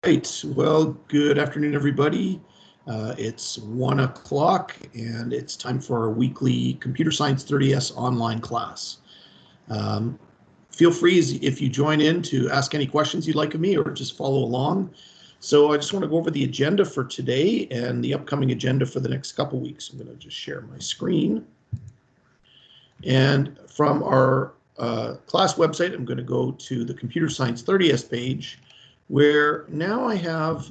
Right. Well, good afternoon, everybody. It's 1 o'clock and it's time for our weekly Computer Science 30S online class. Feel free, if you join in, to ask any questions you'd like of me or just follow along. So I just want to go over the agenda for today and the upcoming agenda for the next couple weeks. I'm going to just share my screen. And from our class website, I'm going to go to the Computer Science 30S page, where now I have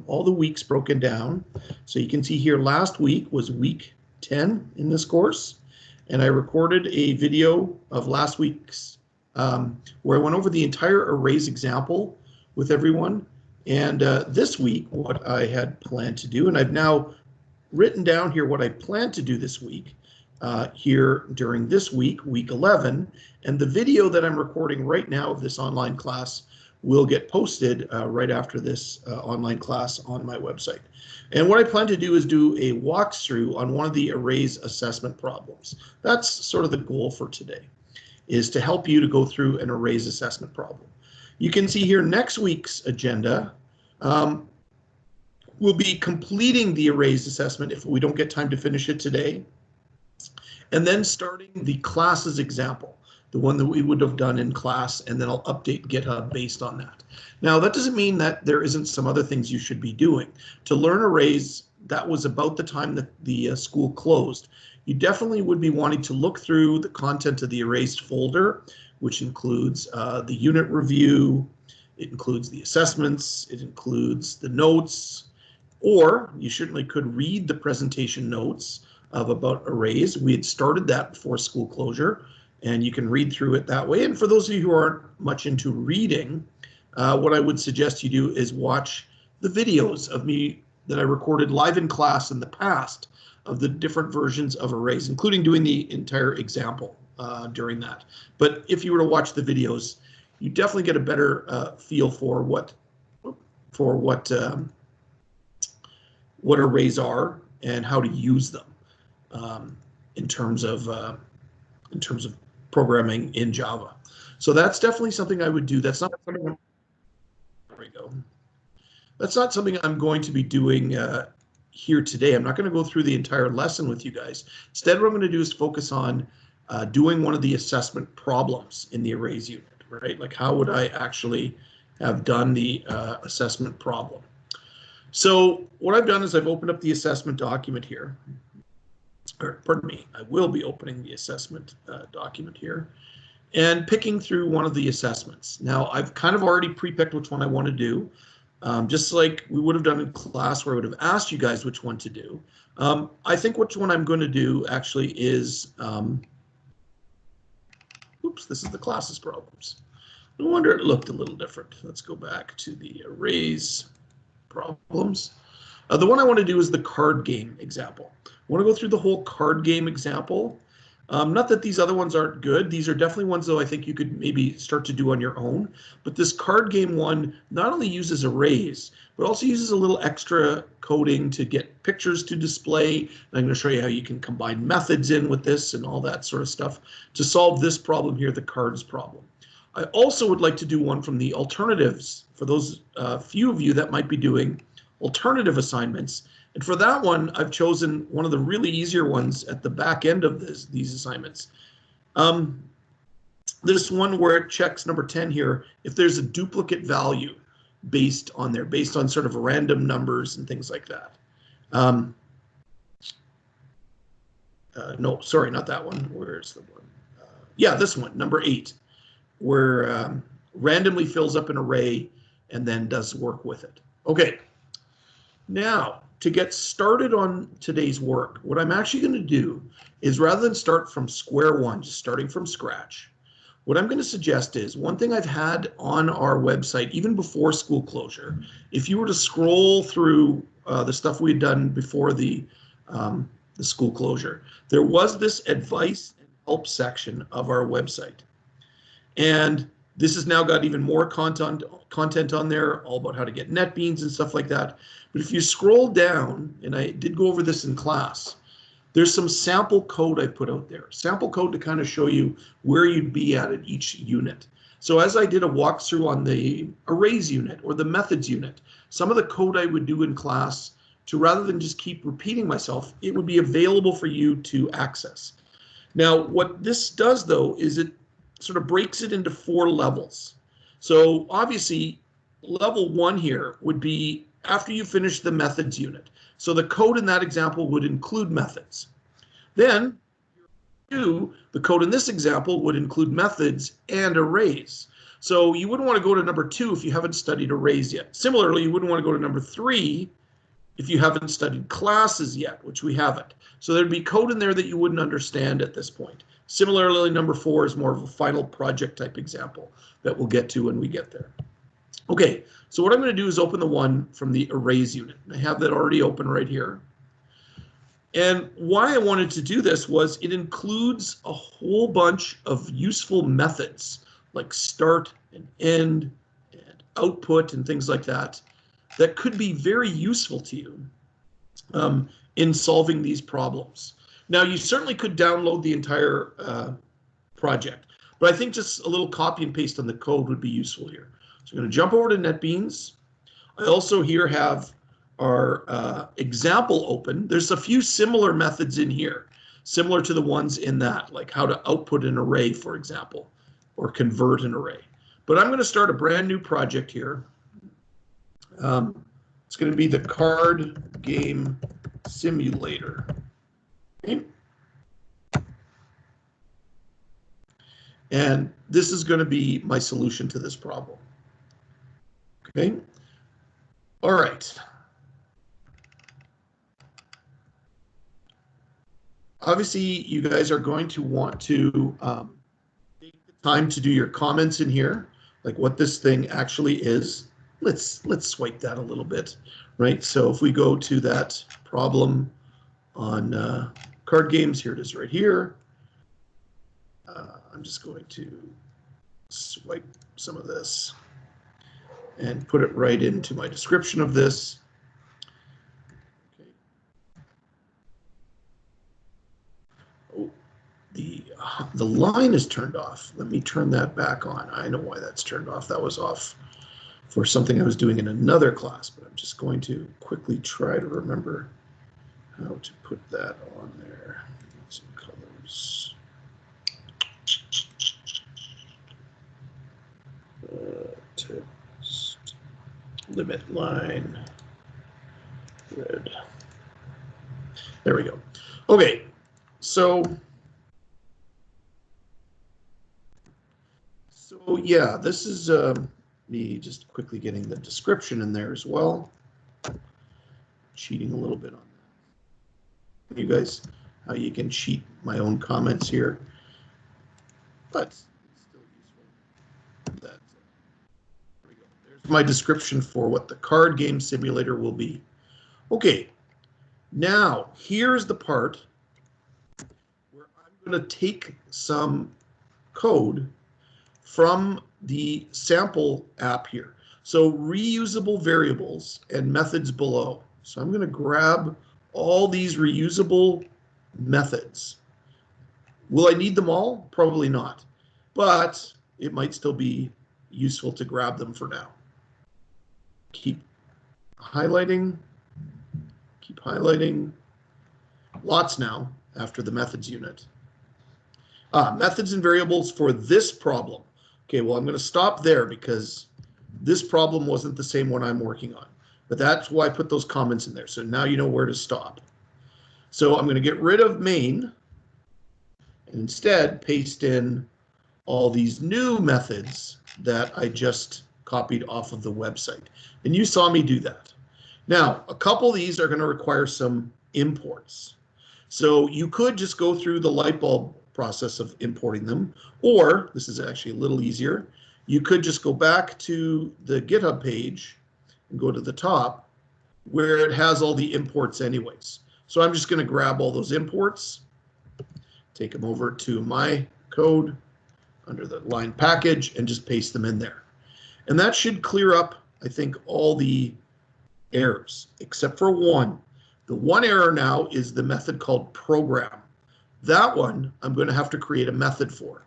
all the weeks broken down. So you can see here last week was week 10 in this course, and I recorded a video of last week's where I went over the entire arrays example with everyone. And this week, what I had planned to do, and I've now written down here what I plan to do this week, here during this week, week 11, and the video that I'm recording right now of this online class will get posted right after this online class on my website. And what I plan to do is do a walkthrough on one of the arrays assessment problems. That's sort of the goal for today, is to help you to go through an arrays assessment problem. You can see here next week's agenda, we'll be completing the arrays assessment if we don't get time to finish it today, and then starting the classes example, the one that we would have done in class, and then I'll update GitHub based on that. Now, that doesn't mean that there isn't some other things you should be doing. To learn arrays, that was about the time that the school closed. You definitely would be wanting to look through the content of the arrays folder, which includes the unit review, it includes the assessments, it includes the notes, or you certainly could read the presentation notes about arrays. We had started that before school closure, and you can read through it that way. And for those of you who aren't much into reading, what I would suggest you do is watch the videos of me that I recorded live in class in the past of the different versions of arrays, including doing the entire example during that. But if you were to watch the videos, you definitely get a better feel for what arrays are and how to use them in terms of programming in Java. So that's definitely something I would do. That's not something. There we go. That's not something I'm going to be doing here today. I'm not going to go through the entire lesson with you guys. Instead, what I'm going to do is focus on doing one of the assessment problems in the arrays unit, right? Like, how would I actually have done the assessment problem? So what I've done is I've opened up the assessment document here. Or, pardon me, I will be opening the assessment document here and picking through one of the assessments. Now, I've kind of already pre-picked which one I want to do, just like we would have done in class where I would have asked you guys which one to do. I think which one I'm going to do actually is, oops, this is the classes problems. No wonder it looked a little different. Let's go back to the arrays problems. The one I want to do is the card game example. I want to go through the whole card game example. Not that these other ones aren't good. These are definitely ones, though, I think you could maybe start to do on your own. But this card game one not only uses arrays, but also uses a little extra coding to get pictures to display. And I'm going to show you how you can combine methods in with this and all that sort of stuff to solve this problem here, the cards problem. I also would like to do one from the alternatives for those few of you that might be doing alternative assignments. And for that one, I've chosen one of the really easier ones at the back end of these assignments. This one where it checks number 10 here, if there's a duplicate value based on sort of random numbers and things like that. No, sorry, not that one. Where's the one? Yeah, this one, number 8, where randomly fills up an array and then does work with it. Okay. Now, to get started on today's work, what I'm actually going to do is, rather than start from square one, just starting from scratch, what I'm going to suggest is one thing I've had on our website, even before school closure, if you were to scroll through the stuff we had done before the school closure, there was this advice and help section of our website. And this has now got even more content on there, all about how to get Netbeans and stuff like that. But if you scroll down, and I did go over this in class, there's some sample code I put out there. Sample code to kind of show you where you'd be at each unit. So as I did a walkthrough on the arrays unit or the methods unit, some of the code I would do in class, to rather than just keep repeating myself, it would be available for you to access. Now, what this does, though, is it sort of breaks it into 4 levels. So obviously, level 1 here would be after you finish the methods unit. So the code in that example would include methods. Then, the code in this example would include methods and arrays. So you wouldn't want to go to number 2 if you haven't studied arrays yet. Similarly, you wouldn't want to go to number 3 if you haven't studied classes yet, which we haven't. So there'd be code in there that you wouldn't understand at this point. Similarly, number 4 is more of a final project type example that we'll get to when we get there. Okay, so what I'm going to do is open the one from the arrays unit. I have that already open right here. And why I wanted to do this was it includes a whole bunch of useful methods like start and end and output and things like that that could be very useful to you in solving these problems. Now, you certainly could download the entire project, but I think just a little copy and paste on the code would be useful here. So I'm going to jump over to Netbeans. I also here have our example open. There's a few similar methods in here, similar to the ones in that, like how to output an array, for example, or convert an array. But I'm going to start a brand new project here. It's going to be the card game simulator. Okay. And this is going to be my solution to this problem. Okay. All right. Obviously, you guys are going to want to take the time to do your comments in here, like what this thing actually is. Let's swipe that a little bit, right? So if we go to that problem on card games, here it is right here. I'm just going to swipe some of this and put it right into my description of this. Okay. Oh, the line is turned off. Let me turn that back on. I know why that's turned off. That was off for something I was doing in another class, but I'm just going to quickly try to remember how to put that on there. Some colors. Text, limit line, red. There we go. Okay, so yeah, this is me just quickly getting the description in there as well. Cheating a little bit on that. You guys, how you can cheat my own comments here, but it's still useful. There we go. There's my description for what the card game simulator will be. Okay, now here's the part where I'm going to take some code from the sample app here. So reusable variables and methods below. So I'm going to grab all these reusable methods. Will I need them all? Probably not, but it might still be useful to grab them for now. Keep highlighting, lots now after the methods unit. Methods and variables for this problem. Okay, well, I'm going to stop there because this problem wasn't the same one I'm working on, but that's why I put those comments in there. So now you know where to stop. So I'm going to get rid of main and instead paste in all these new methods that I just copied off of the website. And you saw me do that. Now, a couple of these are going to require some imports. So you could just go through the light bulb process of importing them, or this is actually a little easier. You could just go back to the GitHub page and go to the top where it has all the imports anyways. So I'm just going to grab all those imports, take them over to my code under the line package and just paste them in there. And that should clear up, I think, all the errors except for one. The one error now is the method called program. That one I'm going to have to create a method for.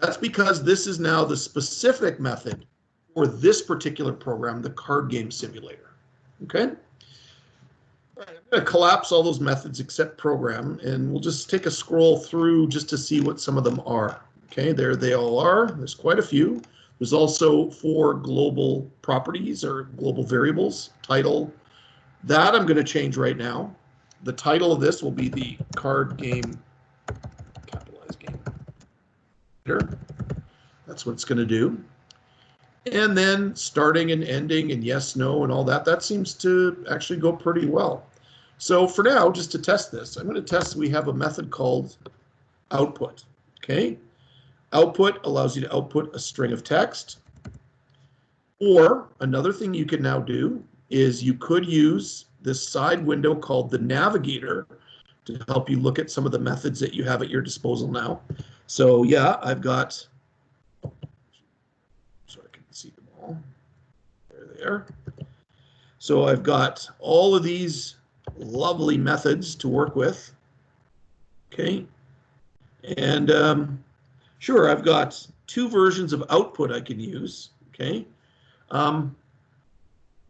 That's because this is now the specific method for this particular program, the card game simulator. Okay? All right, I'm going to collapse all those methods except program, and we'll just take a scroll through just to see what some of them are. Okay, there they all are. There's quite a few. There's also 4 global properties or global variables. Title. That I'm going to change right now. The title of this will be the card game, capitalized game. That's what it's going to do. And then starting and ending and yes, no, and all that, that seems to actually go pretty well. So for now, just to test this, I'm going to test, we have a method called output. Okay. Output allows you to output a string of text. Or another thing you can now do is you could use this side window called the navigator to help you look at some of the methods that you have at your disposal now. So yeah, I've got, so I can see them all. There they are. So I've got all of these lovely methods to work with. Okay. And sure, I've got 2 versions of output I can use. Okay.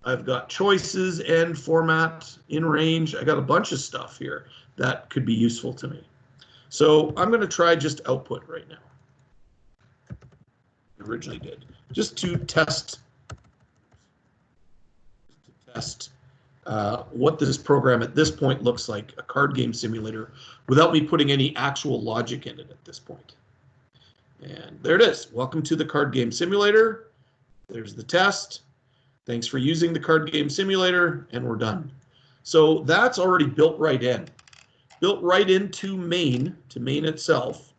I've got choices, end, format, in range. I got a bunch of stuff here that could be useful to me. So I'm going to try just output right now. I originally did just to test what this program at this point looks like, a card game simulator, without me putting any actual logic in it at this point. And there it is. Welcome to the card game simulator. There's the test. Thanks for using the card game simulator, and we're done. So that's already built right in. Built right into main, to main itself,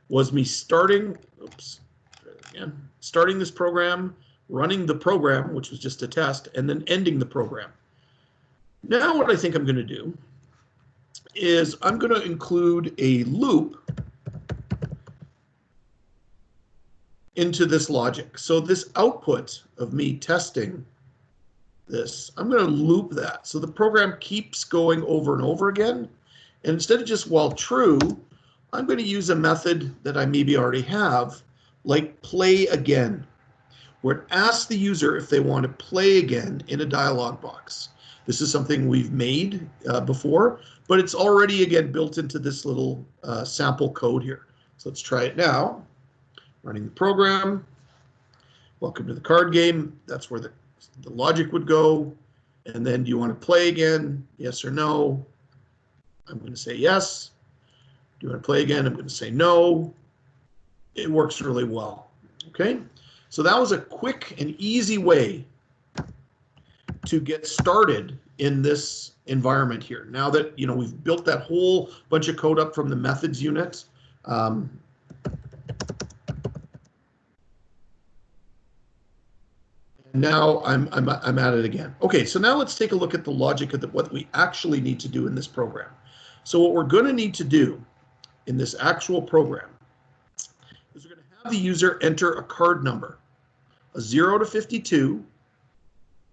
was me starting, oops, try that again, starting this program, running the program, which was just a test, and then ending the program. Now what I think I'm going to do is I'm going to include a loop into this logic. So this output of me testing this, I'm going to loop that. So the program keeps going over and over again. And instead of just while true, I'm going to use a method that I maybe already have, like play again, where it asks the user if they want to play again in a dialog box. This is something we've made before, but it's already, again, built into this little sample code here. So let's try it now. Running the program. Welcome to the card game. That's where the logic would go. And then do you want to play again? Yes or no? I'm going to say yes. Do you want to play again? I'm going to say no. It works really well. Okay. So that was a quick and easy way to get started in this environment here. Now that we've built that whole bunch of code up from the methods unit. Now I'm at it again. Okay, so now let's take a look at the logic of what we actually need to do in this program. So what we're going to need to do in this actual program is we're going to have the user enter a card number, a 0 to 52,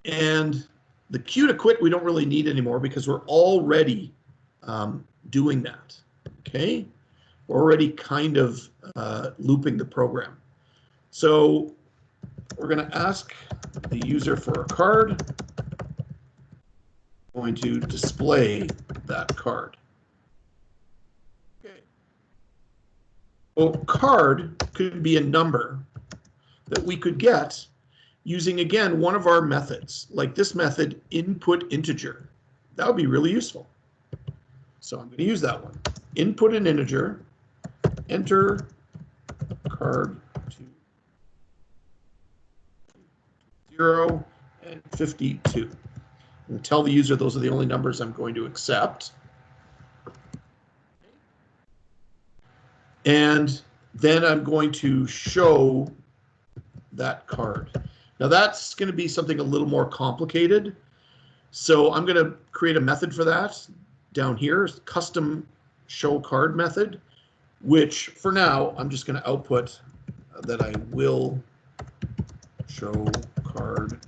and the cue to quit we don't really need anymore because we're already doing that. Okay, we're already kind of looping the program. So we're going to ask the user for a card. I'm going to display that card. Okay. Well, card could be a number that we could get using, again, one of our methods, like this method, input integer. That would be really useful. So I'm going to use that one. Input an integer, enter card 0 and 52. And tell the user those are the only numbers I'm going to accept. And then I'm going to show that card. Now that's going to be something a little more complicated. So I'm going to create a method for that down here, custom show card method, which for now I'm just going to output that I will show card.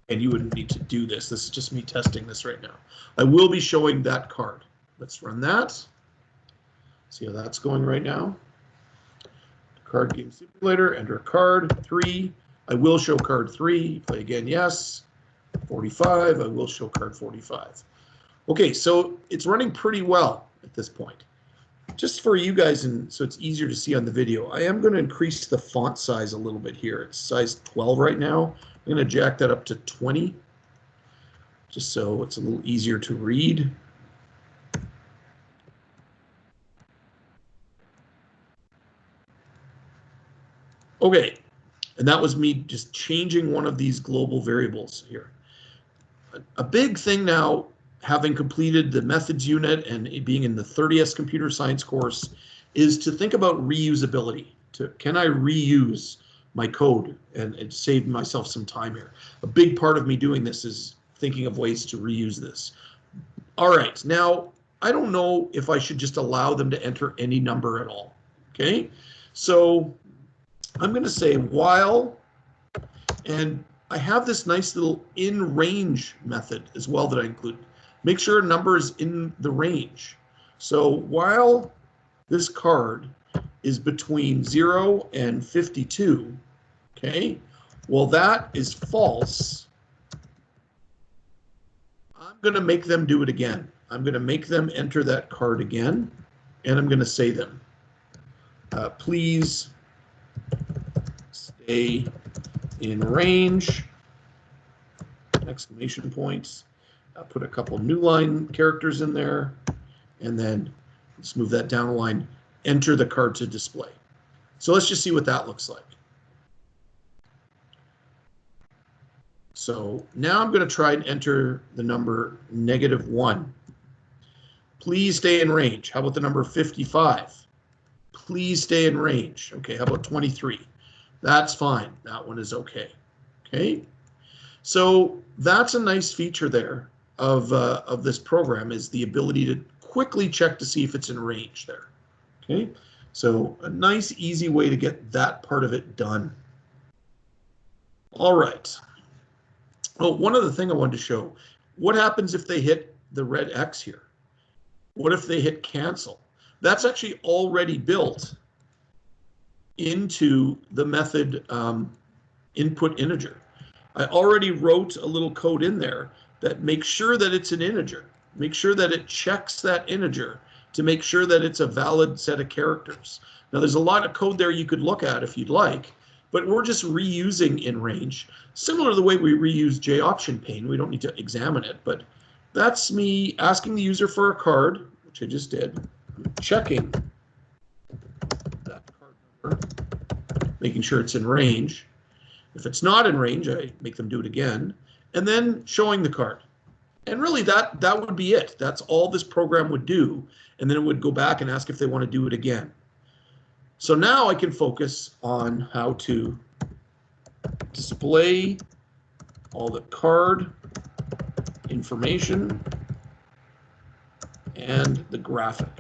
And you wouldn't need to do this. This is just me testing this right now. I will be showing that card. Let's run that. See how that's going right now? Card game simulator, enter a card, 3. I will show card 3. Play again, yes. 45, I will show card 45. Okay, so it's running pretty well at this point. Just for you guys, and so it's easier to see on the video, I am going to increase the font size a little bit here. It's size 12 right now. I'm going to jack that up to 20, just so it's a little easier to read. Okay, and that was me just changing one of these global variables here. A big thing now, having completed the methods unit and being in the 30S computer science course, is to think about reusability. Can I reuse my code and save myself some time here? A big part of me doing this is thinking of ways to reuse this. All right, now I don't know if I should just allow them to enter any number at all. Okay, so I'm going to say while, and I have this nice little in range method as well that I include. Make sure a number is in the range. So while this card is between 0 and 52, okay, well, that is false. I'm going to make them do it again. I'm going to make them enter that card again, and I'm going to say them. Please stay in range, exclamation points. I'll put a couple new line characters in there, and then let's move that down a line, enter the card to display. So let's just see what that looks like. So now I'm going to try and enter the number -1. Please stay in range. How about the number 55? Please stay in range. Okay, how about 23? That's fine. That one is okay. Okay, so that's a nice feature there of this program, is the ability to quickly check to see if it's in range there. Okay, so a nice, easy way to get that part of it done. All right. Oh, one other thing I wanted to show. What happens if they hit the red X here? What if they hit cancel? That's actually already built into the method input integer. I already wrote a little code in there that makes sure that it's an integer. Make sure that it checks that integer to make sure that it's a valid set of characters. Now, there's a lot of code there you could look at if you'd like, but we're just reusing in range, similar to the way we reuse JOption pane. We don't need to examine it, but that's me asking the user for a card, which I just did. I'm checking that card number, making sure it's in range. If it's not in range, I make them do it again, and then showing the card. And really that would be it. That's all this program would do, and then it would go back and ask if they want to do it again. So now I can focus on how to display all the card information and the graphic.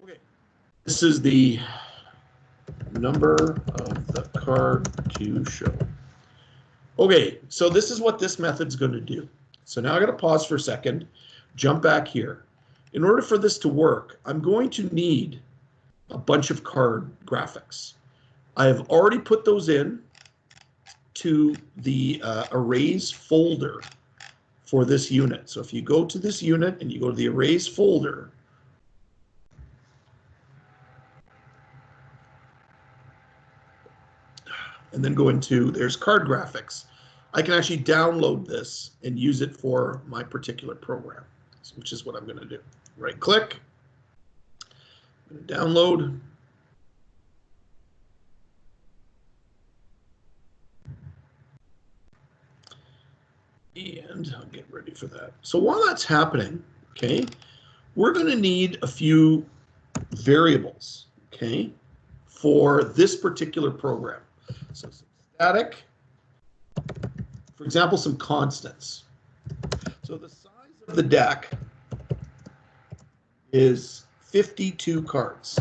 Okay, this is the number of the card to show. Okay, so this is what this method's going to do. So now I got to pause for a second, jump back here. In order for this to work, I'm going to need a bunch of card graphics. I have already put those in to the arrays folder for this unit. So if you go to this unit and you go to the arrays folder, and then go into, there's card graphics. I can actually download this and use it for my particular program, which is what I'm going to do. Right click, I'm going to download. And I'll get ready for that. So while that's happening, okay, we're going to need a few variables, okay, for this particular program. So some static, for example, some constants. So the size of the deck is 52 cards.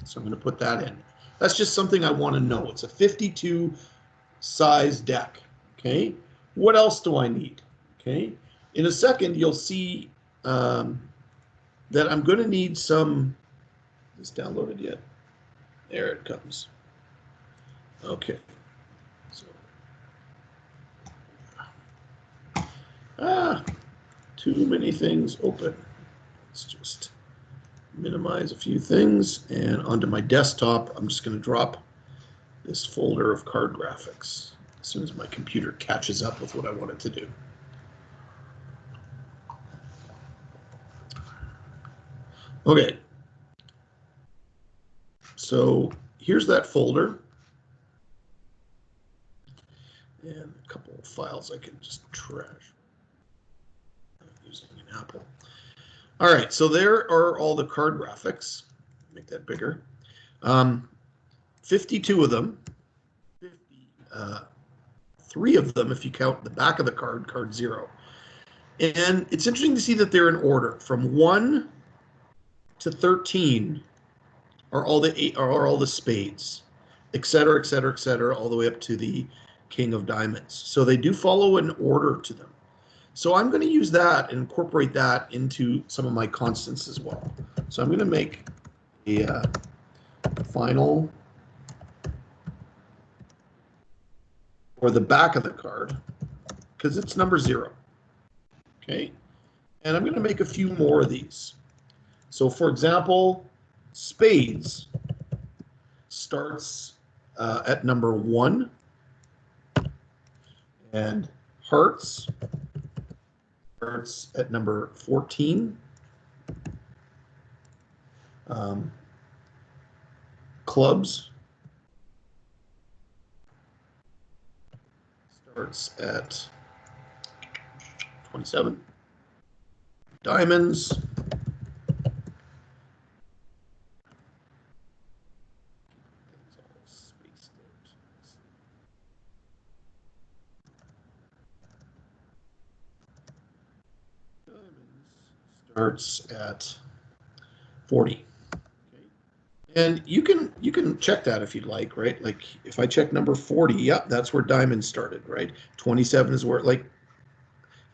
So I'm going to put that in. That's just something I want to know. It's a 52 size deck. Okay. What else do I need? Okay. In a second, you'll see that I'm going to need some. Is this downloaded yet? There it comes. Okay. So, too many things open. Let's just minimize a few things, and onto my desktop, I'm just going to drop this folder of card graphics as soon as my computer catches up with what I want it to do. Okay. So here's that folder. And a couple of files I can just trash using an Apple. All right, so there are all the card graphics. Make that bigger. 52 of them. 3 of them, if you count the back of the card, card 0. And it's interesting to see that they're in order. From 1 to 13 are all the spades, et cetera, et cetera, et cetera, all the way up to the King of Diamonds. So they do follow an order to them. So I'm going to use that and incorporate that into some of my constants as well. So I'm going to make a final for the back of the card because it's number 0. Okay, and I'm going to make a few more of these. So for example, spades starts at number 1, and hearts starts at number 14. Clubs starts at 27. Diamonds starts at 40. Okay. And you can check that if you'd like, right? Like if I check number 40, yep, that's where diamonds started, right? 27 is where, like,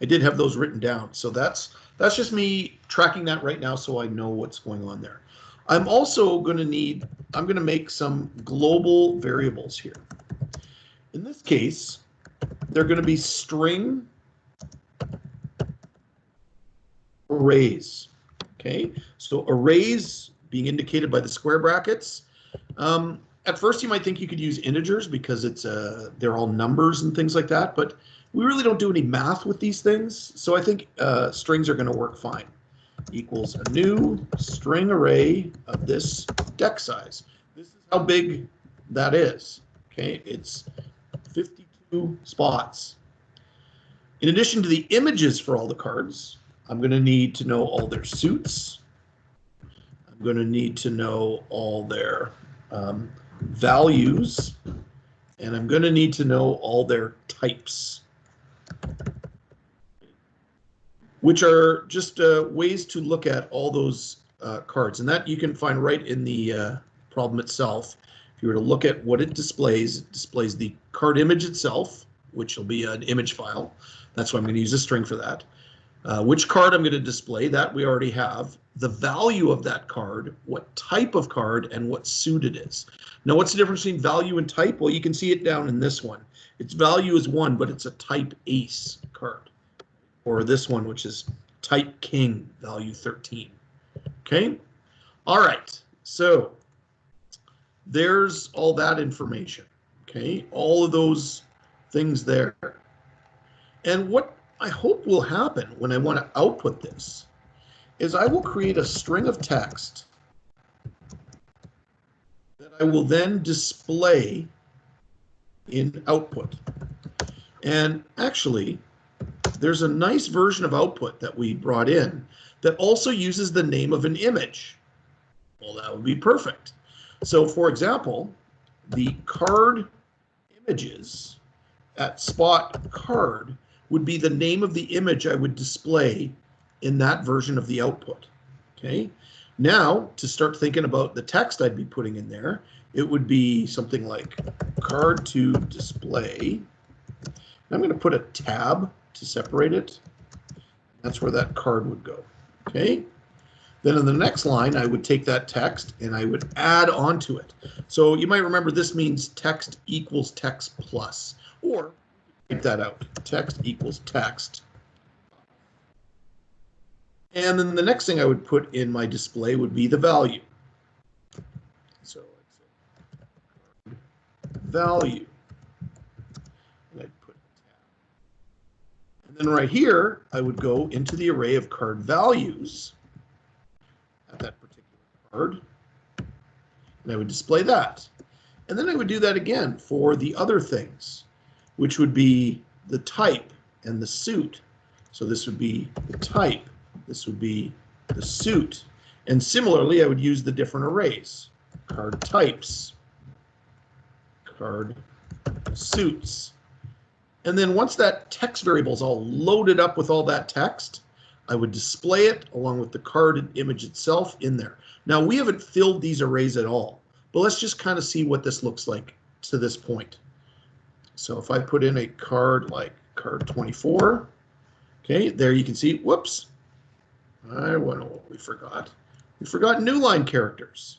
I did have those written down. So that's just me tracking that right now so I know what's going on there. I'm also going to I'm going to make some global variables here. In this case, they're going to be string arrays. Okay, so arrays being indicated by the square brackets. At first, you might think you could use integers because they're all numbers and things like that, but we really don't do any math with these things, so I think strings are going to work fine. Equals a new string array of this deck size. This is how big that is. Okay, it's 52 spots. In addition to the images for all the cards, I'm going to need to know all their suits. I'm going to need to know all their values, and I'm going to need to know all their types, which are just ways to look at all those cards. And that you can find right in the problem itself. If you were to look at what it displays the card image itself, which will be an image file. That's why I'm going to use a string for that. Which card I'm going to display, that we already have. The value of that card, what type of card, and what suit it is. Now, what's the difference between value and type? Well, you can see it down in this one. Its value is 1, but it's a type ace card. Or this one, which is type king, value 13. Okay? All right. So there's all that information. Okay? All of those things there. And what I hope will happen when I want to output this is I will create a string of text that I will then display in output. And actually, there's a nice version of output that we brought in that also uses the name of an image. Well, that would be perfect. So for example, the card images at spot card would be the name of the image I would display in that version of the output. Okay. Now, to start thinking about the text I'd be putting in there, it would be something like card to display. I'm going to put a tab to separate it. That's where that card would go. Okay. Then in the next line, I would take that text and I would add onto it. So you might remember this means text equals text plus, or type that out, text equals text. And then the next thing I would put in my display would be the value. So it's value. And I'd put tab. And then right here, I would go into the array of card values at that particular card, and I would display that. And then I would do that again for the other things, which would be the type and the suit. So this would be the type, this would be the suit. And similarly, I would use the different arrays, card types, card suits. And then once that text variable is all loaded up with all that text, I would display it along with the card image itself in there. Now, we haven't filled these arrays at all, but let's just kind of see what this looks like to this point. So if I put in a card like card 24, okay, there you can see, whoops, I don't know what we forgot. We forgot new line characters.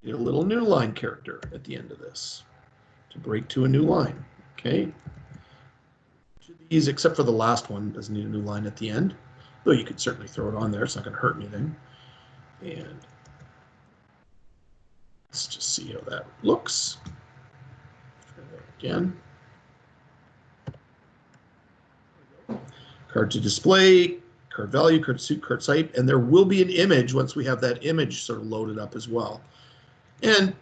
Need a little new line character at the end of this to break to a new line, okay? These, except for the last one, doesn't need a new line at the end, though you could certainly throw it on there. It's not going to hurt anything. And let's just see how that looks. Try that again. Card to display, card value, card suit, card type, and there will be an image once we have that image sort of loaded up as well. And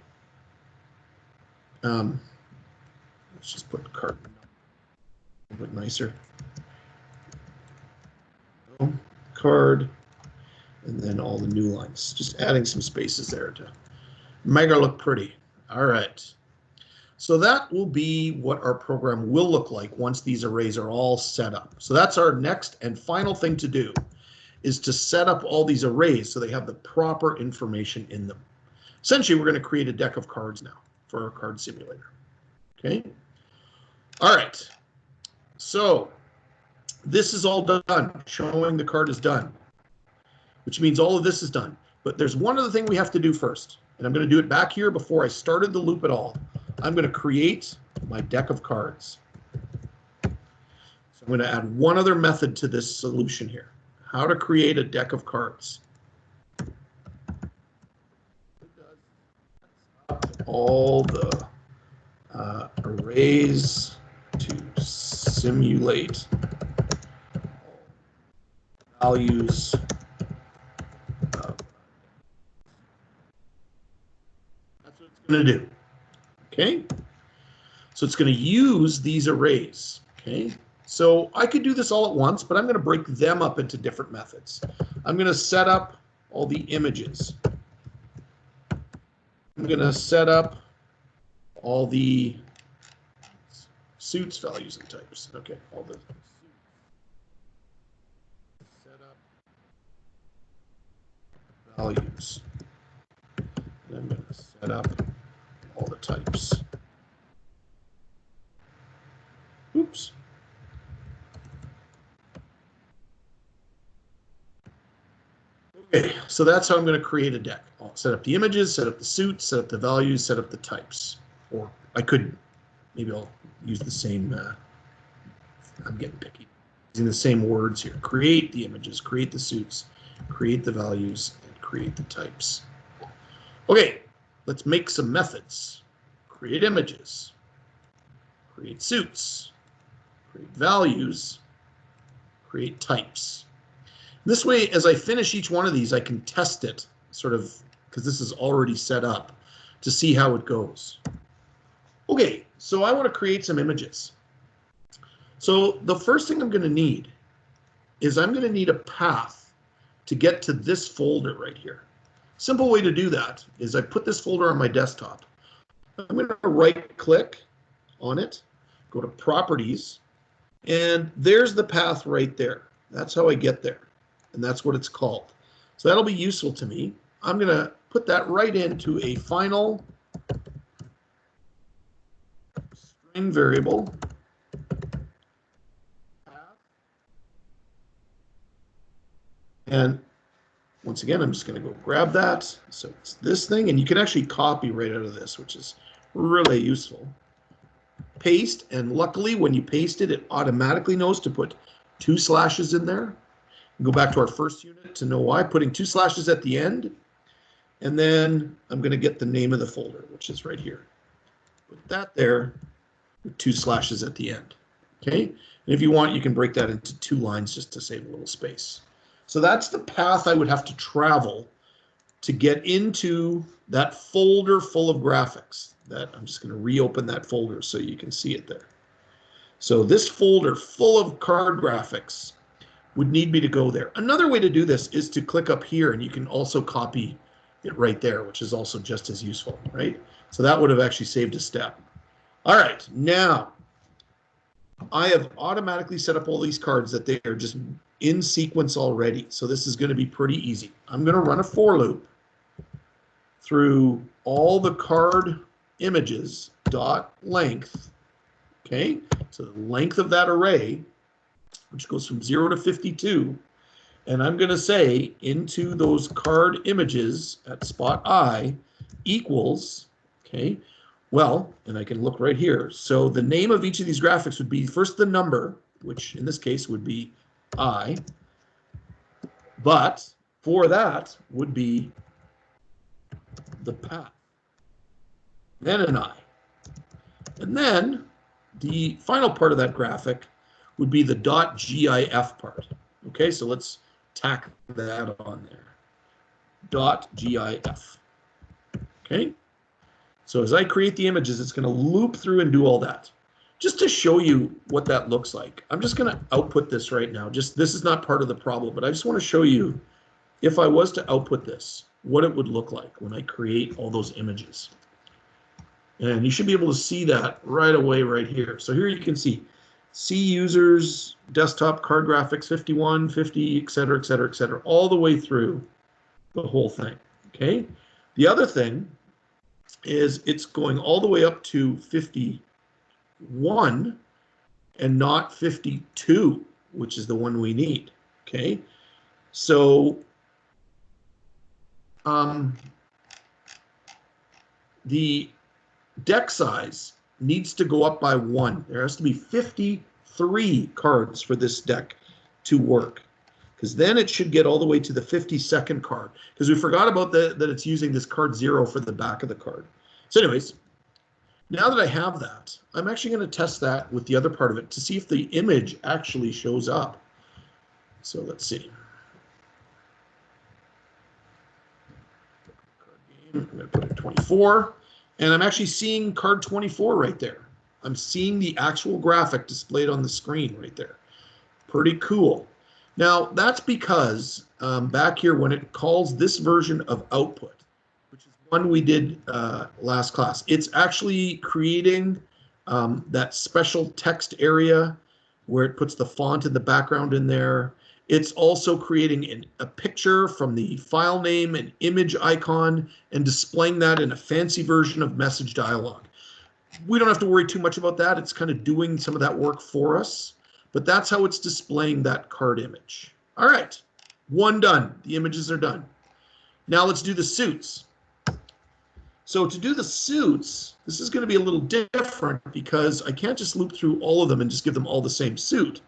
let's just put card a bit nicer. Card, and then all the new lines. Just adding some spaces there to make it look pretty. All right. So that will be what our program will look like once these arrays are all set up. So that's our next and final thing to do, is to set up all these arrays so they have the proper information in them. Essentially, we're going to create a deck of cards now for our card simulator. Okay. All right. So this is all done, showing the card is done, which means all of this is done. But there's one other thing we have to do first, and I'm going to do it back here before I started the loop at all. I'm going to create my deck of cards. So I'm going to add one other method to this solution here, how to create a deck of cards. All the arrays to simulate values of. That's what it's going to do. Okay, so it's going to use these arrays. Okay, so I could do this all at once, but I'm going to break them up into different methods. I'm going to set up all the images. I'm going to set up all the suits, values, and types. Okay, all the set up values. And I'm going to set up all the types. Oops. Okay, so that's how I'm going to create a deck. I'll set up the images, set up the suits, set up the values, set up the types. Or I could, maybe I'll use the same, I'm getting picky, using the same words here. Create the images, create the suits, create the values, and create the types. Okay, let's make some methods. Create images, create suits, create values, create types. This way, as I finish each one of these, I can test it, sort of, because this is already set up, to see how it goes. Okay, so I want to create some images. So the first thing I'm going to need is I'm going to need a path to get to this folder right here. Simple way to do that is I put this folder on my desktop. I'm going to right-click on it, go to Properties, and there's the path right there. That's how I get there, and that's what it's called. So that'll be useful to me. I'm going to put that right into a final string variable. And once again, I'm just going to go grab that. So it's this thing, and you can actually copy right out of this, which is really useful. Paste, and luckily when you paste it, it automatically knows to put 2 slashes in there. Go back to our first unit to know why, putting 2 slashes at the end. And then I'm going to get the name of the folder, which is right here. Put that there with 2 slashes at the end. Okay, and if you want, you can break that into 2 lines just to save a little space. So that's the path I would have to travel to get into that folder full of graphics. That I'm just going to reopen that folder so you can see it there. So this folder full of card graphics would need me to go there. Another way to do this is to click up here, and you can also copy it right there, which is also just as useful, right? So that would have actually saved a step. All right, now I have automatically set up all these cards that they are just in sequence already. So this is going to be pretty easy. I'm going to run a for loop through all the card images dot length. Okay, so the length of that array, which goes from 0 to 52, and I'm going to say into those card images at spot I equals, okay, well, and I can look right here. So the name of each of these graphics would be first the number, which in this case would be I, but for that would be the path, then an I. And then the final part of that graphic would be the .gif part. Okay, so let's tack that on there. .gif. Okay, so as I create the images, it's going to loop through and do all that. Just to show you what that looks like, I'm just going to output this right now. Just this is not part of the problem, but I just want to show you if I was to output this, what it would look like when I create all those images. And you should be able to see that right away right here. So here you can see users, desktop, card graphics, 51, 50, et cetera, all the way through the whole thing, okay? The other thing is it's going all the way up to 51 and not 52, which is the one we need, okay? So the deck size needs to go up by 1. There has to be 53 cards for this deck to work, because then it should get all the way to the 52nd card, because we forgot about that it's using this card 0 for the back of the card. So anyways, now that I have that, I'm actually going to test that with the other part of it to see if the image actually shows up. So let's see. I'm going to put in 24. And I'm actually seeing card 24 right there. I'm seeing the actual graphic displayed on the screen right there. Pretty cool. Now, that's because back here when it calls this version of output, which is one we did last class, it's actually creating that special text area where it puts the font in the background in there. It's also creating a picture from the file name, an image icon, and displaying that in a fancy version of message dialog. We don't have to worry too much about that. It's kind of doing some of that work for us, but that's how it's displaying that card image. All right, one done. The images are done. Now let's do the suits. So to do the suits, this is going to be a little different because I can't just loop through all of them and just give them all the same suit.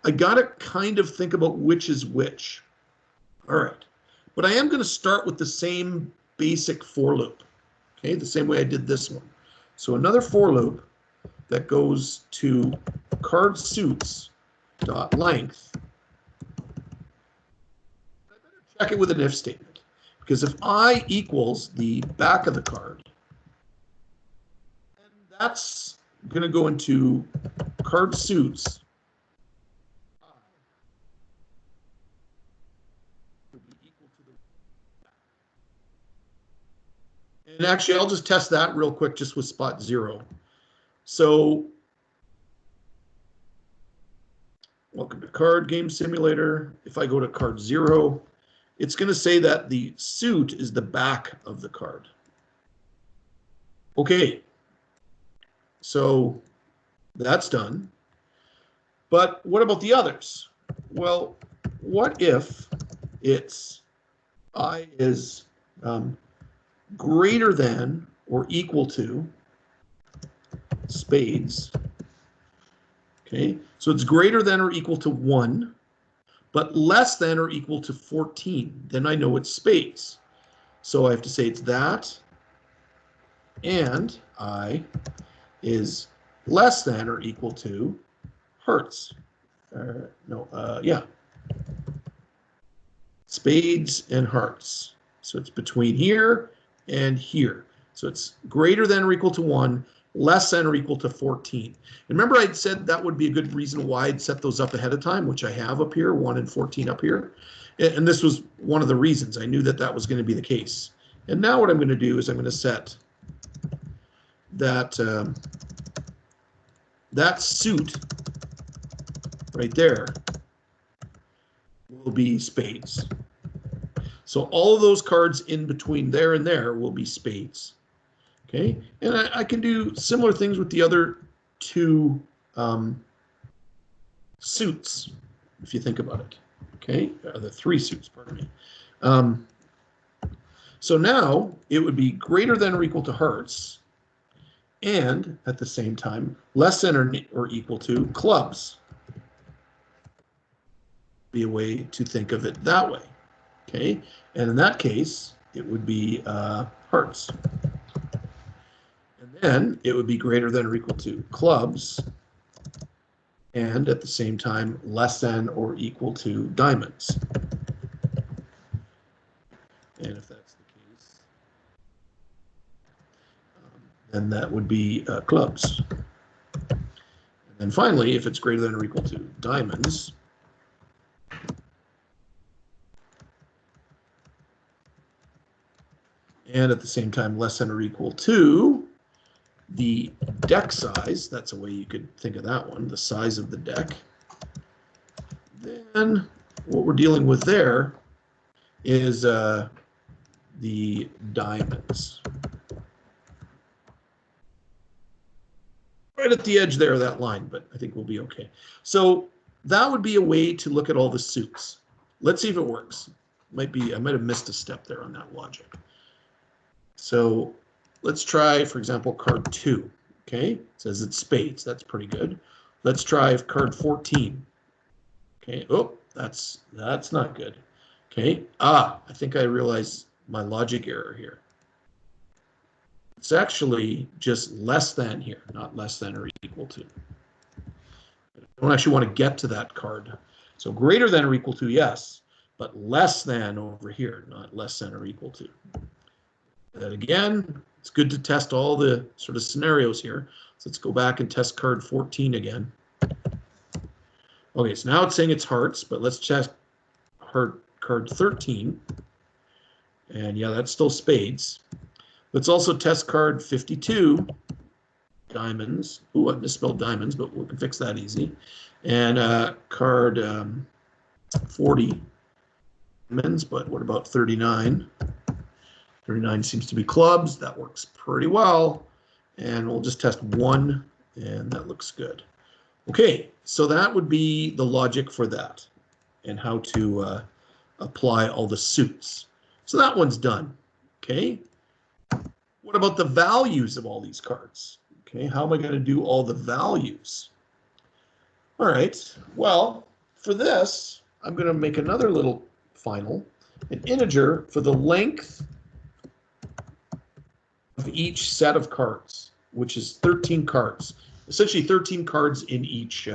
I got to kind of think about which is which. All right, but I am going to start with the same basic for loop, okay, the same way I did this one. So another for loop that goes to card suits dot length. I better check it with an if statement, because if I equals the back of the card, and that's going to go into card suits. And actually, I'll just test that real quick just with spot 0. So, welcome to Card Game Simulator. If I go to card 0, it's going to say that the suit is the back of the card. Okay, so that's done. But what about the others? Well, what if it's I is greater than or equal to spades? Okay, so it's greater than or equal to 1, but less than or equal to 14. Then I know it's spades. So I have to say it's that, and I is less than or equal to hearts. Yeah. Spades and hearts. So it's between here and here. So it's greater than or equal to 1, less than or equal to 14. And remember I'd said that would be a good reason why I'd set those up ahead of time, which I have up here, 1 and 14 up here. And this was one of the reasons. I knew that that was going to be the case. And now what I'm going to do is I'm going to set that, that suit right there will be spades. So all of those cards in between there and there will be spades. Okay, and I can do similar things with the other two suits, if you think about it. Okay, the 3 suits, pardon me. So now it would be greater than or equal to hearts, and at the same time less than or equal to clubs. Be a way to think of it that way. Okay, and in that case it would be hearts. And then it would be greater than or equal to clubs, and at the same time less than or equal to diamonds. And if that's the case, then that would be clubs. And then finally, if it's greater than or equal to diamonds, and at the same time less than or equal to the deck size, that's a way you could think of that one, the size of the deck, then what we're dealing with there is the diamonds. Right at the edge there of that line, but I think we'll be okay. So that would be a way to look at all the suits. Let's see if it works. I might have missed a step there on that logic. So let's try, for example, card 2. Okay, it says it's spades. That's pretty good. Let's try card 14. Okay, oh, that's not good. Okay, I think I realized my logic error here. It's actually just less than here, not less than or equal to. I don't actually want to get to that card. So greater than or equal to, yes, but less than over here, not less than or equal to. That again, it's good to test all the sort of scenarios here. So let's go back and test card 14 again. Okay, so now it's saying it's hearts, but let's check card 13. And yeah, that's still spades. Let's also test card 52, diamonds. Ooh, I misspelled diamonds, but we can fix that easy. And card 40, diamonds, but what about 39? 39 seems to be clubs. That works pretty well. And we'll just test 1, and that looks good. Okay, so that would be the logic for that and how to apply all the suits. So that one's done. Okay. What about the values of all these cards? Okay, how am I going to do all the values? All right, well, for this, I'm going to make another little final, an integer for the length of each set of cards, which is 13 cards. Essentially 13 cards in each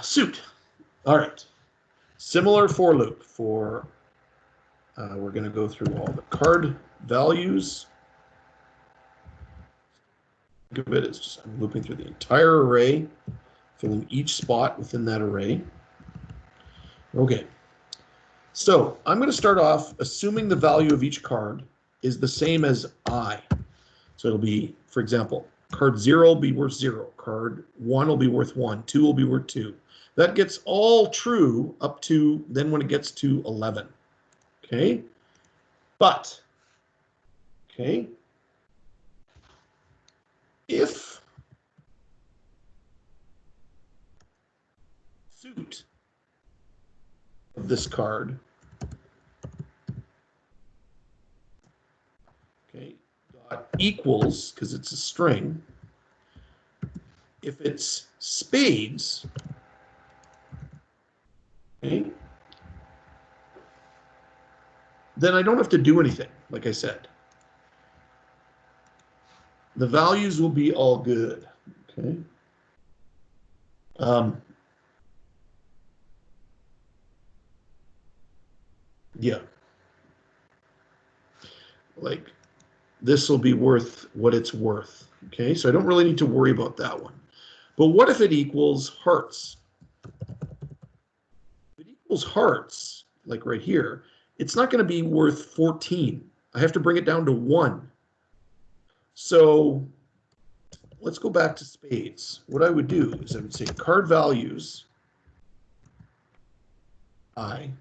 suit. All right, similar for loop for we're going to go through all the card values. Think of it as just I'm looping through the entire array, filling each spot within that array. Okay, so I'm going to start off assuming the value of each card is the same as I. So it'll be, for example, card 0 will be worth 0, card 1 will be worth 1, 2 will be worth 2. That gets all true up to then when it gets to 11. Okay, but, okay, if suit suit of this card, okay, dot equals, because it's a string, if it's spades, okay, then I don't have to do anything, like I said. The values will be all good, okay? Yeah. Like, this will be worth what it's worth, okay? So I don't really need to worry about that one. But what if it equals hearts? If it equals hearts, like right here, it's not going to be worth 14. I have to bring it down to 1. So let's go back to spades. What I would do is I would say card values I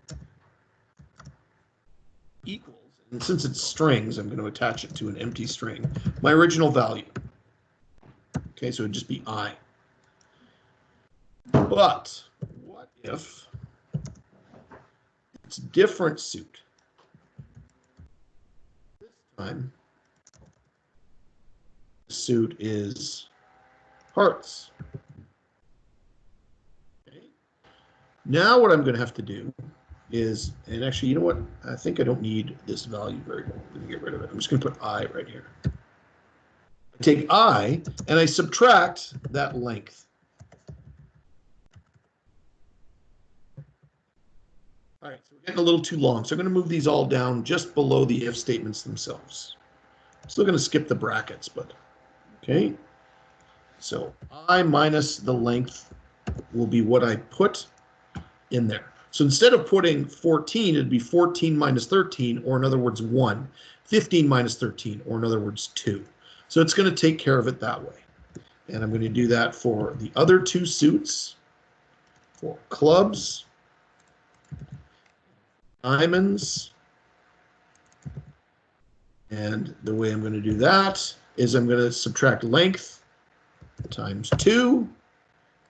equals, and since it's strings, I'm going to attach it to an empty string, my original value. Okay, so it would just be I. But what if it's different suit? This time, the suit is hearts. Okay. Now what I'm going to have to do is, and actually, you know what? I think I don't need this value very well. I'm going to get rid of it. I'm just going to put I right here. I take I, and I subtract that length. All right, so we're getting a little too long, so I'm going to move these all down just below the if statements themselves. I'm still going to skip the brackets, but okay. So I minus the length will be what I put in there. So instead of putting 14, it'd be 14 minus 13, or in other words, 1. 15 minus 13, or in other words, 2. So it's going to take care of it that way. And I'm going to do that for the other two suits, for clubs, diamonds. And the way I'm going to do that is I'm going to subtract length times 2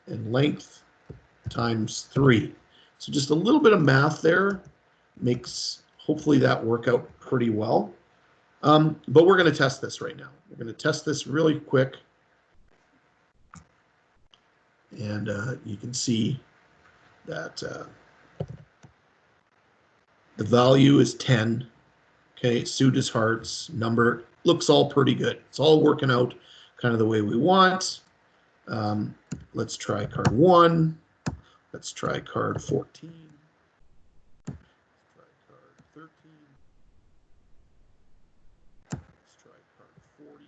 and length times 3. So just a little bit of math there makes hopefully that work out pretty well. But we're going to test this right now. We're going to test this really quick. And you can see that the value is 10. Okay, suit is hearts, number looks all pretty good. It's all working out kind of the way we want. Let's try card 1. Let's try card 14. Let's try card 13. Let's try card 40.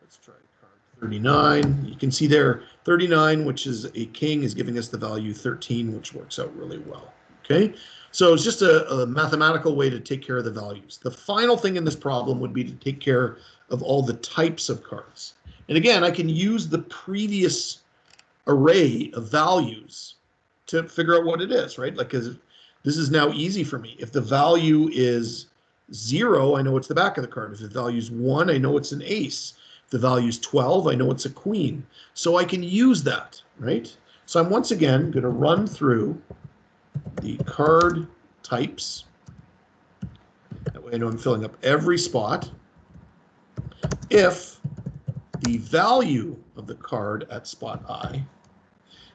Let's try card 39. You can see there 39, which is a king, is giving us the value 13, which works out really well. Okay, so it's just a mathematical way to take care of the values. The final thing in this problem would be to take care of all the types of cards. And again, I can use the previous array of values to figure out what it is, right? Like, this is now easy for me. If the value is 0, I know it's the back of the card. If the value is 1, I know it's an ace. If the value is 12, I know it's a queen. So I can use that, right? So I'm once again going to run through the card types. That way I know I'm filling up every spot. If the value of the card at spot I,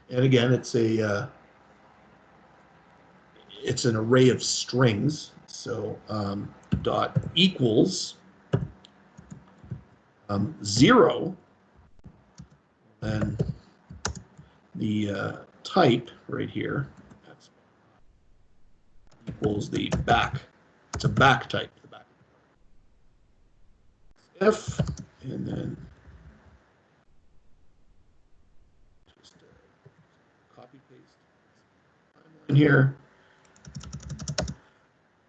and again, it's an array of strings. So dot equals 0, and the type right here equals the back. It's a back type. The back. If, and then just copy paste timeline here.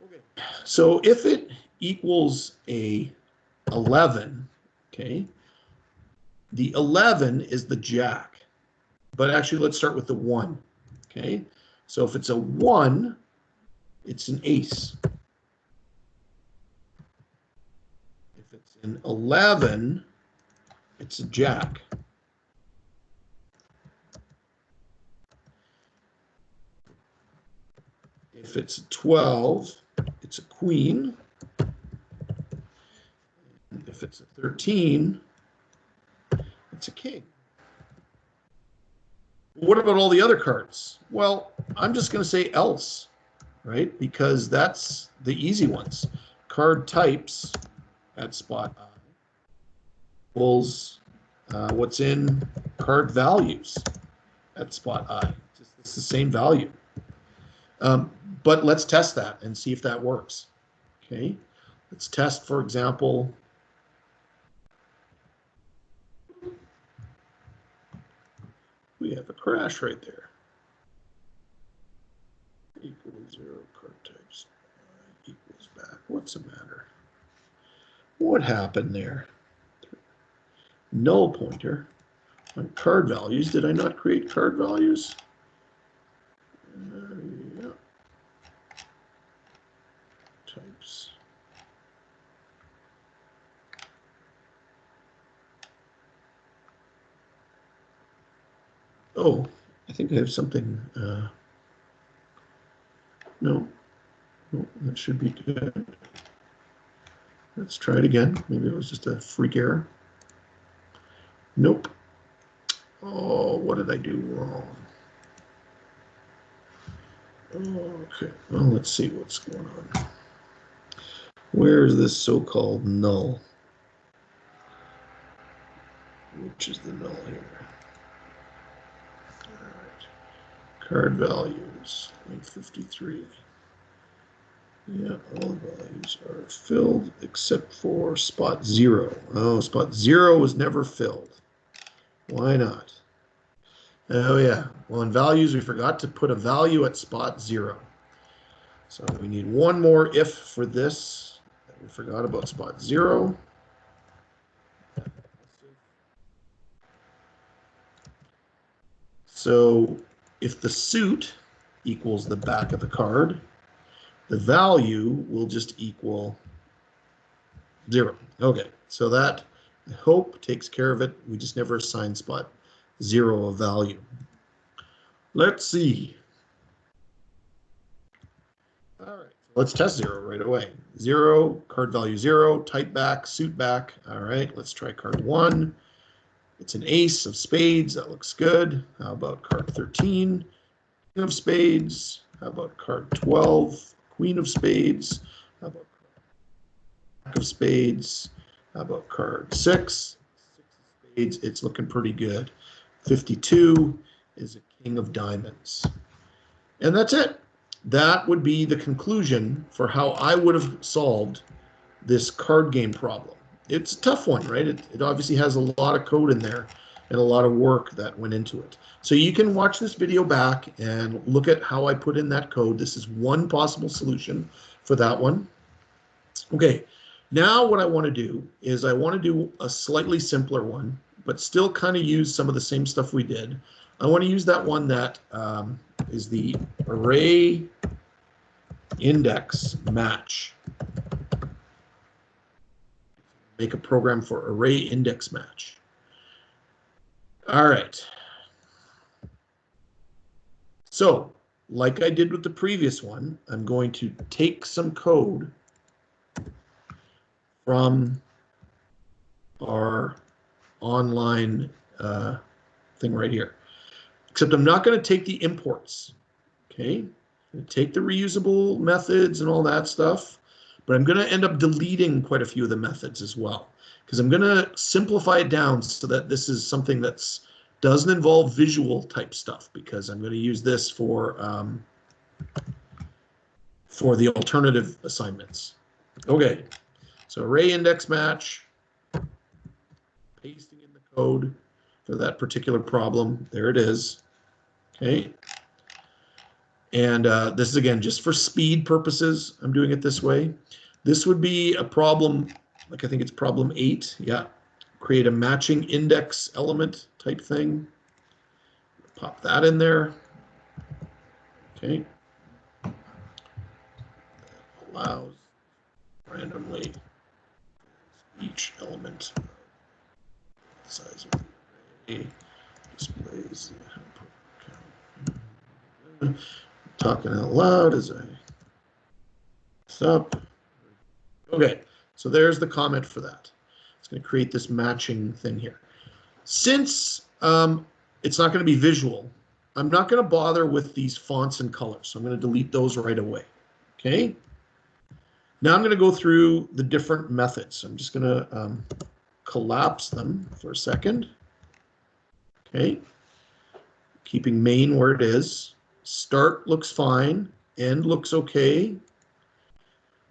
Okay. So if it equals a 11, okay, the 11 is the jack. But actually, let's start with the 1. Okay, so if it's a 1, it's an ace. If it's an 11, it's a jack. If it's a 12, it's a queen. If it's a 13, it's a king. What about all the other cards? Well, I'm just going to say else, right? Because that's the easy ones. Card types at spot I equals what's in card values at spot I. It's the same value. But let's test that and see if that works. Okay, let's test, for example, we have a crash right there. Equals 0, card types equals back. What's the matter? What happened there? Null pointer on card values. Did I not create card values? Yeah. Types. Oh, I think I have something. No, that should be good. Let's try it again. Maybe it was just a freak error. Nope. Oh, what did I do wrong? Okay, well, let's see what's going on. Where is this so-called null? Which is the null here? All right. Card values, 53. Yeah, all the values are filled except for spot 0. Oh, spot 0 was never filled. Why not? Oh, yeah. Well, in values, we forgot to put a value at spot 0. So we need one more if for this. We forgot about spot 0. So if the suit equals the back of the card, the value will just equal 0. Okay, so that, I hope, takes care of it. We just never assign spot 0 a value. Let's see. All right, let's test 0 right away. 0, card value 0, type back, suit back. All right, let's try card 1. It's an ace of spades. That looks good. How about card 13? King of spades. How about card 12? Queen of spades. How about jack of spades? How about card 6? 6 of spades. It's looking pretty good. 52 is a king of diamonds. And that's it. That would be the conclusion for how I would have solved this card game problem. It's a tough one, right? It obviously has a lot of code in there and a lot of work that went into it. So you can watch this video back and look at how I put in that code. This is one possible solution for that one. Okay, now what I want to do is I want to do a slightly simpler one, but still kind of use some of the same stuff we did. I want to use that one that is the array index match. Make a program for array index match. All right. So, like I did with the previous one, I'm going to take some code from our online thing right here. Except I'm not going to take the imports. Okay? I'm going to take the reusable methods and all that stuff, but I'm going to end up deleting quite a few of the methods as well, because I'm going to simplify it down so that this is something that's doesn't involve visual type stuff, because I'm going to use this for the alternative assignments. Okay, so array index match, pasting in the code for that particular problem. There it is. Okay. And this is, again, just for speed purposes. I'm doing it this way. This would be a problem, like I think it's problem 8. Yeah. Create a matching index element type thing. Pop that in there. Okay. Allows randomly each element size of the array displays the output count. talking out loud as I up. Okay, so there's the comment for that. It's going to create this matching thing here. Since it's not going to be visual, I'm not going to bother with these fonts and colors. So I'm going to delete those right away. Okay. Now I'm going to go through the different methods. I'm just going to collapse them for a second. Okay. Keeping main where it is. Start looks fine. End looks okay.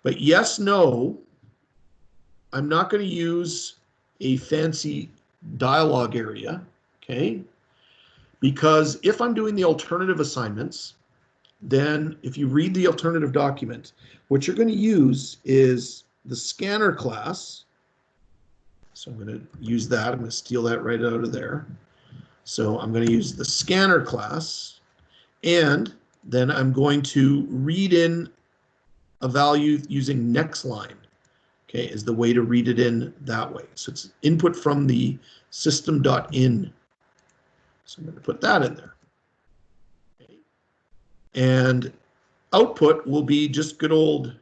But yes, no, I'm not going to use a fancy dialog area, okay? Because if I'm doing the alternative assignments, then if you read the alternative document, what you're going to use is the scanner class. So I'm going to use that. I'm going to steal that right out of there. So I'm going to use the scanner class, and then I'm going to read in a value using next line, okay, is the way to read it in that way. So it's input from the system.in. So I'm going to put that in there. Okay. And output will be just good old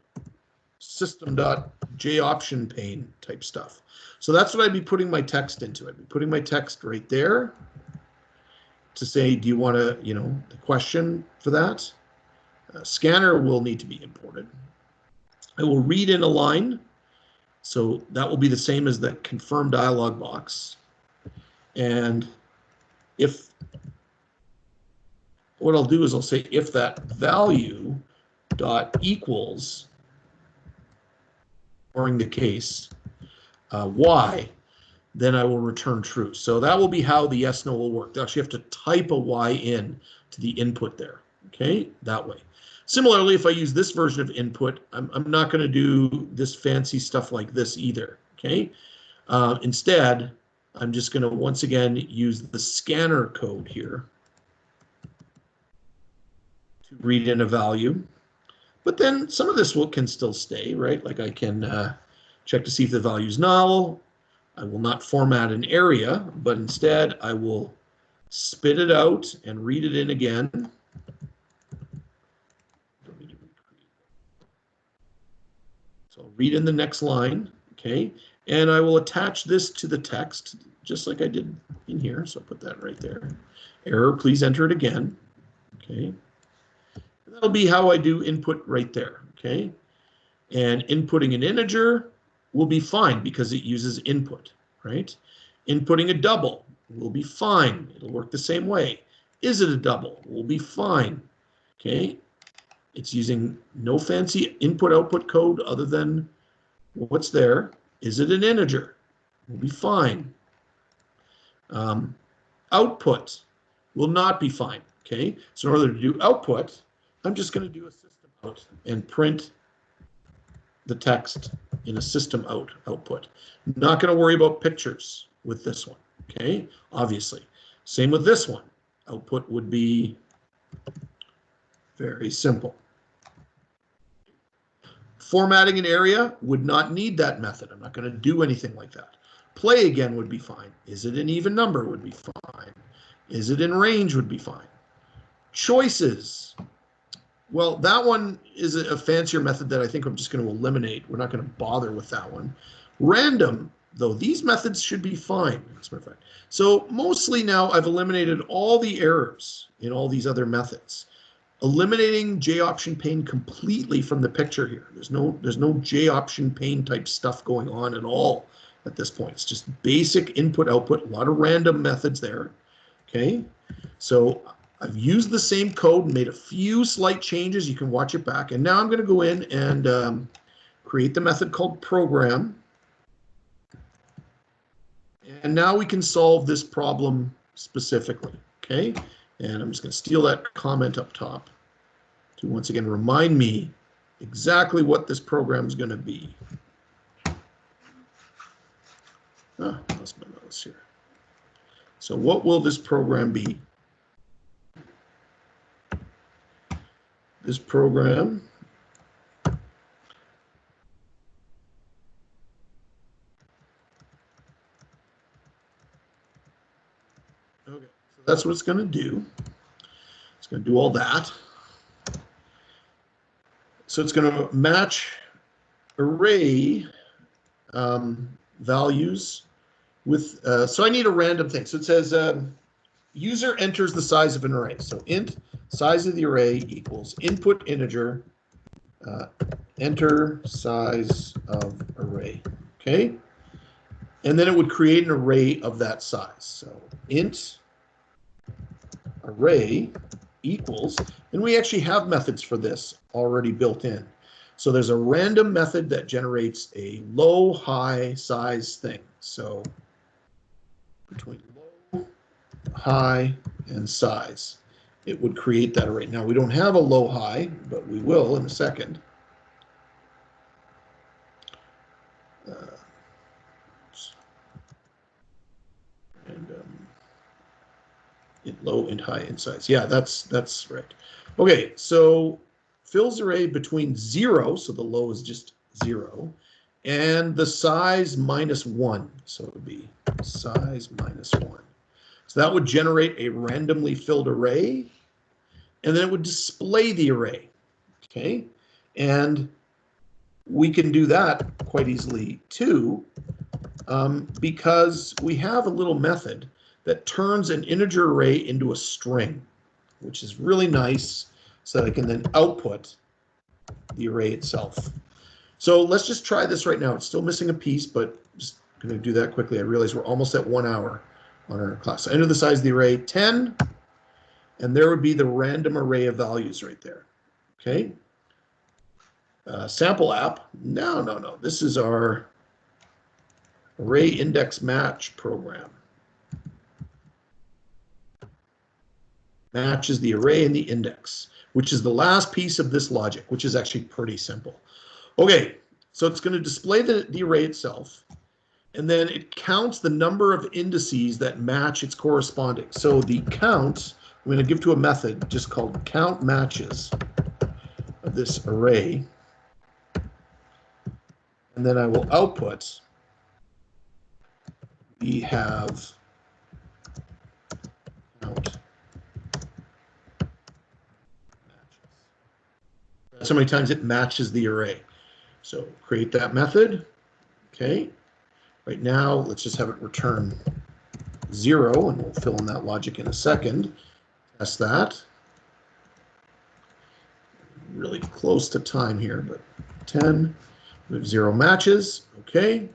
system.jOptionPane type stuff. So that's what I'd be putting my text into. I'd be putting my text right there to say, do you want to, the question for that? Scanner will need to be imported. I will read in a line. So that will be the same as the confirm dialog box. And if what I'll do is I'll say if that value dot equals, ignoring the case, y, then I will return true. So that will be how the yes, no will work. You actually have to type a y in to the input there, okay, that way. Similarly, if I use this version of input, I'm not going to do this fancy stuff like this either, okay? Instead, I'm just going to once again use the scanner code here to read in a value. But then some of this can still stay, right? Like I can check to see if the value is null. I will not format an area, but instead I will spit it out and read it in again. So I'll read in the next line, okay? And I will attach this to the text, just like I did in here. So I'll put that right there. Error, please enter it again, okay? And that'll be how I do input right there, okay? And inputting an integer will be fine because it uses input, right? Inputting a double will be fine. It'll work the same way. Is it a double? Will be fine, okay? It's using no fancy input-output code other than what's there. Is it an integer? Will be fine. Output will not be fine, okay? So in order to do output, I'm just going to do a system out and print the text in a system out output. Not going to worry about pictures with this one, okay? Obviously. Same with this one. Output would be very simple. Formatting an area would not need that method. I'm not going to do anything like that. Play again would be fine. Is it an even number would be fine. Is it in range would be fine. Choices. Well, that one is a fancier method that I think I'm just going to eliminate. We're not going to bother with that one. Random, though, these methods should be fine, as a matter of fact. So mostly now I've eliminated all the errors in all these other methods. Eliminating jOptionPane completely from the picture here. There's no jOptionPane type stuff going on at all at this point. It's just basic input output, a lot of random methods there. Okay, so I've used the same code and made a few slight changes. You can watch it back. And now I'm going to go in and create the method called program. And now we can solve this problem specifically. Okay. And I'm just going to steal that comment up top to once again remind me exactly what this program is going to be. Lost my mouse here. So what will this program be? This program okay, so that's what it's going to do. It's going to do all that. So it's going to match array values with, so I need a random thing. So it says user enters the size of an array. So int size of the array equals input integer, enter size of array. Okay. And then it would create an array of that size. So int array equals, and we actually have methods for this already built in. So there's a random method that generates a low, high size thing. So between low, high, and size, it would create that array. Now we don't have a low, high, but we will in a second. Low and high in size. Yeah, that's right. Okay, so fills array between 0, so the low is just 0, and the size -1. So it would be size -1. So that would generate a randomly filled array, and then it would display the array. Okay, and we can do that quite easily too, because we have a little method that turns an integer array into a string, which is really nice, so that I can then output the array itself. So let's just try this right now. It's still missing a piece, but just going to do that quickly. I realize we're almost at 1 hour on our class. So enter the size of the array, 10, and there would be the random array of values right there. Okay. Sample app. No. This is our array index match program. Matches the array and the index, which is the last piece of this logic, which is actually pretty simple. Okay, so it's going to display the array itself, and then it counts the number of indices that match its corresponding. So the count, I'm going to give to a method just called count matches of this array, and then I will output, we have count. So many times it matches the array. So create that method. Okay. Right now, let's just have it return 0, and we'll fill in that logic in a second. Test that. Really close to time here, but 10. We have 0 matches. Okay.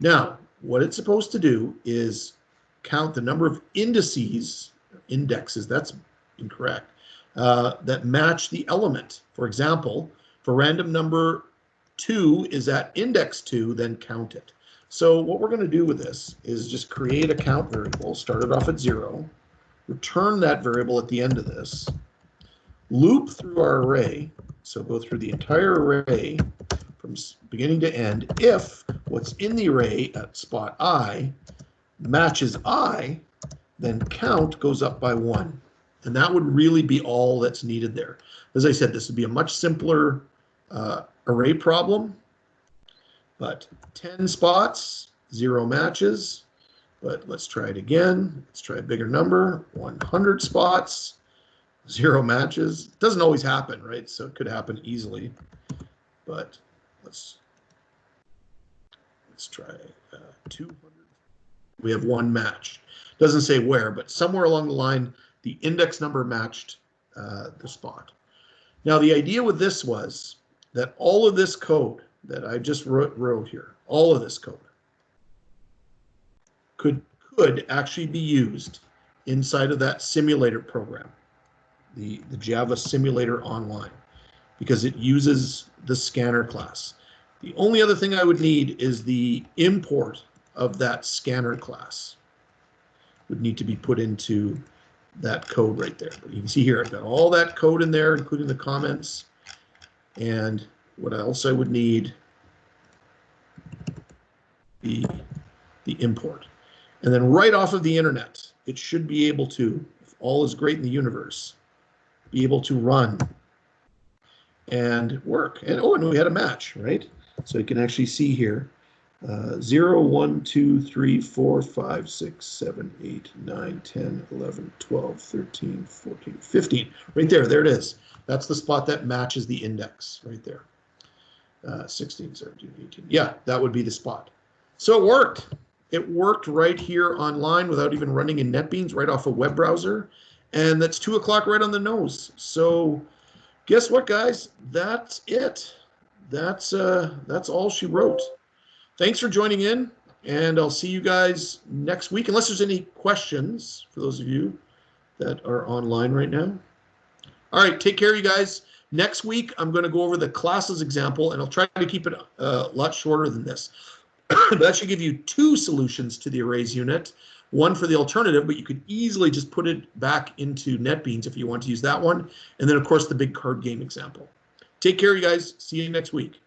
Now, what it's supposed to do is count the number of indexes, that's incorrect, that match the element. For example, for random number 2 is at index 2, then count it. So what we're going to do with this is just create a count variable, start it off at 0, return that variable at the end of this, loop through our array, so go through the entire array from beginning to end. If what's in the array at spot I matches I, then count goes up by 1. And that would really be all that's needed there. As I said, this would be a much simpler array problem, but 10 spots, 0 matches. But let's try it again. Let's try a bigger number, 100 spots, 0 matches. It doesn't always happen, right? So it could happen easily, but let's try 200. We have 1 match. Doesn't say where, but somewhere along the line, the index number matched the spot. Now, the idea with this was that all of this code that I just wrote here, all of this code, could actually be used inside of that simulator program, the Java Simulator Online, because it uses the scanner class. The only other thing I would need is the import of that scanner class. Would need to be put into that code right there. But you can see here, I've got all that code in there, including the comments. And what else I would need, the import. And then right off of the internet, it should be able to, if all is great in the universe, be able to run and work. And oh, and we had a match, right? So you can actually see here, 0, 1, 2, 3, 4, 5, 6, 7, 8, 9, 10, 11, 12, 13, 14, 15. Right there, there it is. That's the spot that matches the index right there. 16, 17, 18. Yeah, that would be the spot. So it worked. It worked right here online without even running in NetBeans, right off a web browser. And that's 2 o'clock right on the nose. So guess what, guys? That's it. That's all she wrote. Thanks for joining in, and I'll see you guys next week, unless there's any questions for those of you that are online right now. All right, take care, you guys. Next week, I'm going to go over the classes example, and I'll try to keep it a lot shorter than this. That should give you 2 solutions to the arrays unit, one for the alternative, but you could easily just put it back into NetBeans if you want to use that one. And then, of course, the big card game example. Take care, you guys. See you next week.